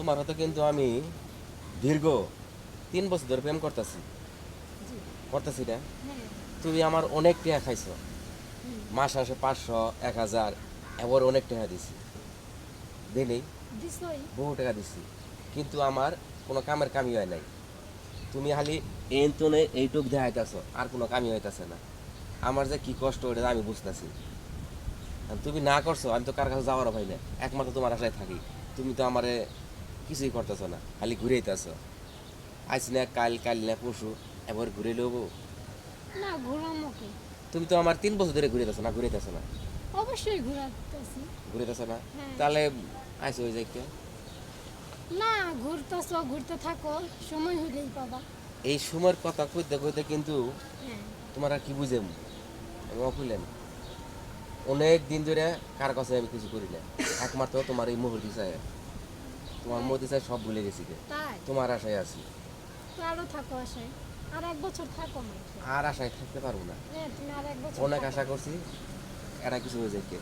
তোমার হয়তো কিন্তু আমি দীর্ঘ 3 বছর ধরে প্রেম করতেছি জি। করতেছি না। হ্যাঁ। তুমি আমার অনেক টাকা খাইছো, হুম। মাস আসে 500 1000, এবার অনেক টাকা দিছি, দিলি দিছই। বহু টাকা দিছি, কিন্তু আমার কোনো কামের কামি হয় নাই। তুমি খালি এনতনে এইটুক দেখাইতেছ, আর কোনো কামি হইতাছে না। আমার যে কি কষ্ট ওটা আমি বুঝতেছি। তুমি না করছো, আমি তো কার কাছে যাওয়ারও ভাই না, একমাত্র তোমার আশায় থাকি। তুমি তো আমারে কিছুই করতেছো না, খালি ঘুরেইতেছ। আইস না কাল, কাল না পরশু, এবার ঘুরে লবো। না ঘোরামোকে। তুমি তো আমার 3 বছর ধরে ঘুরেতেছো না, ঘুরেতেছো না, অবশ্যই ঘোরাতেছি। ঘুরেতেছো না। হ্যাঁ। তাহলে আইসো ওই যাইতে। না ঘুরতেছ, ঘুরতে থাকো, সময় হইলেই পাবা। এই সময়ের কথা কইতে কইতে কিন্তু হ্যাঁ। তোমার আর কি বুঝেম, আমি অকুলেন অনেক দিন ধরে কার কাছে আমি কিছু করি না, একমাত্র তোমার এই মুহূর্তে চাই। তোমার তাই। মধ্যে চাই সব ভুলে গেছি গে। তাই তোমার আশায় আছি। তো আরো থাকো আশায়। আর 1 বছর থাকো মাত্র। আর আশায় থাকতে পারবো না। হ্যাঁ তুমি আর 1 বছর অনেক থাকো। আশা করছি, এটা কিছু হয়ে যায় কে।